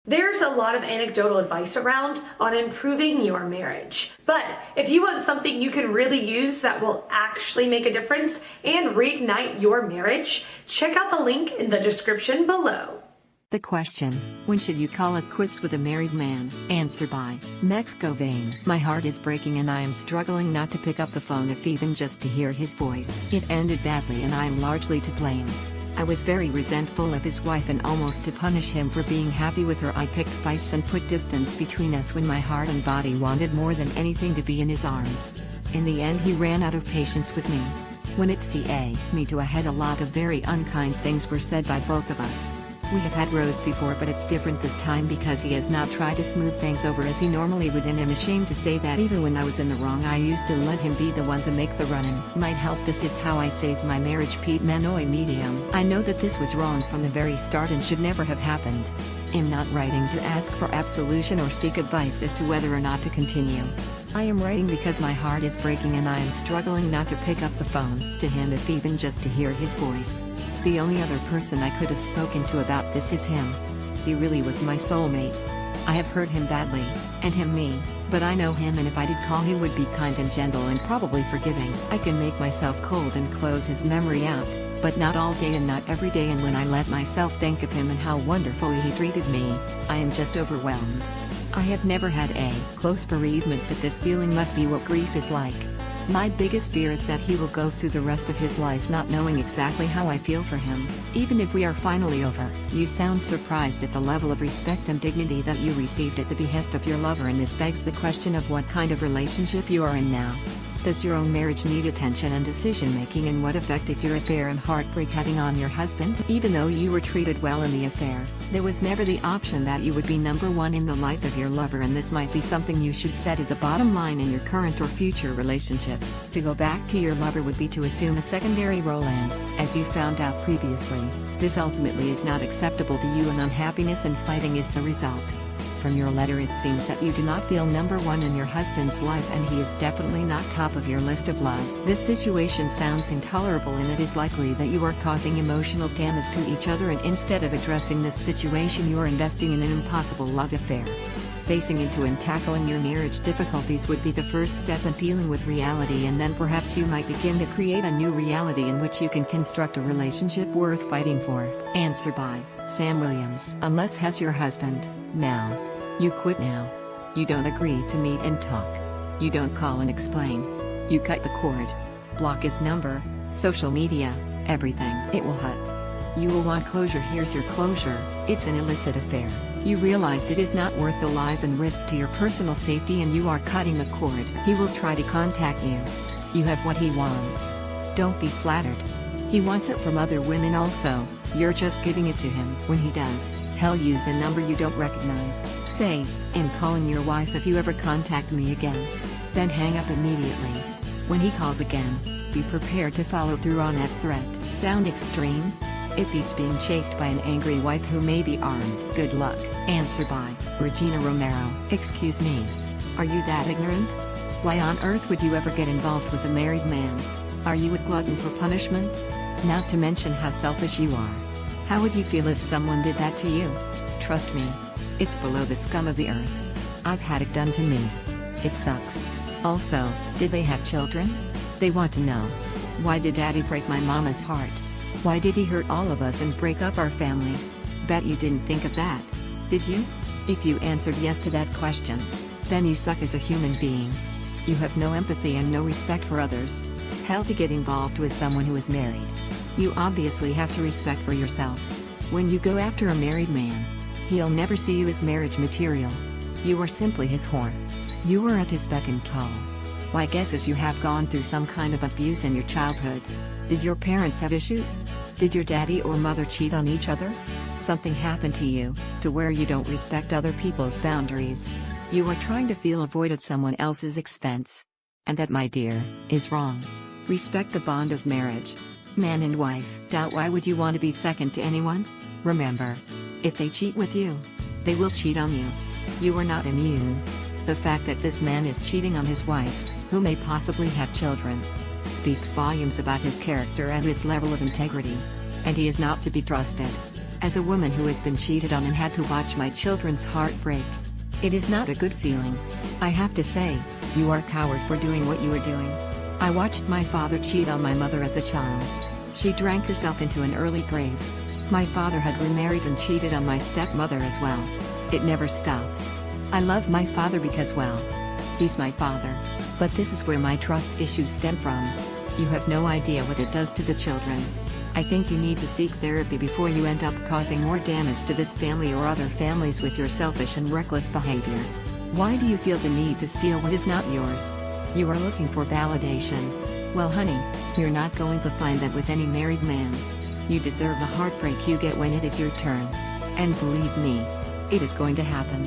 There's a lot of anecdotal advice around on improving your marriage. But if you want something you can really use that will actually make a difference and reignite your marriage, check out the link in the description below. The question, when should you call it quits with a married man? Answer by Max Govain. My heart is breaking and I am struggling not to pick up the phone if even just to hear his voice. It ended badly and I am largely to blame. I was very resentful of his wife and almost to punish him for being happy with her I picked fights and put distance between us when my heart and body wanted more than anything to be in his arms. In the end he ran out of patience with me. When it me to a head a lot of very unkind things were said by both of us. We have had rows before but it's different this time because he has not tried to smooth things over as he normally would and I'm ashamed to say that even when I was in the wrong I used to let him be the one to make the run-in. Might help. This is how I saved my marriage. Pete Manoy Medium. I know that this was wrong from the very start and should never have happened. I'm not writing to ask for absolution or seek advice as to whether or not to continue. I am writing because my heart is breaking and I am struggling not to pick up the phone to him if even just to hear his voice. The only other person I could have spoken to about this is him. He really was my soulmate. I have hurt him badly, and him me, but I know him and if I did call he would be kind and gentle and probably forgiving. I can make myself cold and close his memory out, but not all day and not every day, and when I let myself think of him and how wonderfully he treated me, I am just overwhelmed. I have never had a close bereavement, but this feeling must be what grief is like. My biggest fear is that he will go through the rest of his life not knowing exactly how I feel for him, even if we are finally over. You sound surprised at the level of respect and dignity that you received at the behest of your lover, and this begs the question of what kind of relationship you are in now. Does your own marriage need attention and decision-making, and what effect is your affair and heartbreak having on your husband? Even though you were treated well in the affair, there was never the option that you would be number one in the life of your lover, and this might be something you should set as a bottom line in your current or future relationships. To go back to your lover would be to assume a secondary role, and, as you found out previously, this ultimately is not acceptable to you and unhappiness and fighting is the result. From your letter it seems that you do not feel number one in your husband's life and he is definitely not top of your list of love. This situation sounds intolerable and it is likely that you are causing emotional damage to each other, and instead of addressing this situation you are investing in an impossible love affair. Facing into and tackling your marriage difficulties would be the first step in dealing with reality, and then perhaps you might begin to create a new reality in which you can construct a relationship worth fighting for. Answer by Sam Williams. Unless has your husband, now. You quit now. You don't agree to meet and talk. You don't call and explain. You cut the cord. Block his number, social media, everything. It will hurt. You will want closure. Here's your closure. It's an illicit affair. You realized it is not worth the lies and risk to your personal safety and you are cutting the cord. He will try to contact you. You have what he wants. Don't be flattered. He wants it from other women also, you're just giving it to him. When he does, he'll use a number you don't recognize. Say, "I'm calling your wife if you ever contact me again." Then hang up immediately. When he calls again, be prepared to follow through on that threat. Sound extreme? It beats being chased by an angry wife who may be armed. Good luck. Answer by Regina Romero. Excuse me. Are you that ignorant? Why on earth would you ever get involved with a married man? Are you a glutton for punishment? Not to mention how selfish you are. How would you feel if someone did that to you? Trust me. It's below the scum of the earth. I've had it done to me. It sucks. Also, did they have children? They want to know. Why did Daddy break my mama's heart? Why did he hurt all of us and break up our family? Bet you didn't think of that. Did you? If you answered yes to that question, then you suck as a human being. You have no empathy and no respect for others. Hell, to get involved with someone who is married. You obviously have to respect for yourself. When you go after a married man, he'll never see you as marriage material. You are simply his whore. You are at his beck and call. My guess is you have gone through some kind of abuse in your childhood. Did your parents have issues? Did your daddy or mother cheat on each other? Something happened to you, to where you don't respect other people's boundaries. You are trying to feel avoid at someone else's expense. And that, my dear, is wrong. Respect the bond of marriage. Man and wife. Why would you want to be second to anyone? Remember, if they cheat with you, they will cheat on you. You are not immune. The fact that this man is cheating on his wife, who may possibly have children, speaks volumes about his character and his level of integrity. And he is not to be trusted. As a woman who has been cheated on and had to watch my children's heart break, it is not a good feeling. I have to say, you are a coward for doing what you are doing. I watched my father cheat on my mother as a child. She drank herself into an early grave. My father had remarried and cheated on my stepmother as well. It never stops. I love my father because, well, he's my father. But this is where my trust issues stem from. You have no idea what it does to the children. I think you need to seek therapy before you end up causing more damage to this family or other families with your selfish and reckless behavior. Why do you feel the need to steal what is not yours? You are looking for validation. Well, honey, you're not going to find that with any married man. You deserve the heartbreak you get when it is your turn. And believe me, it is going to happen.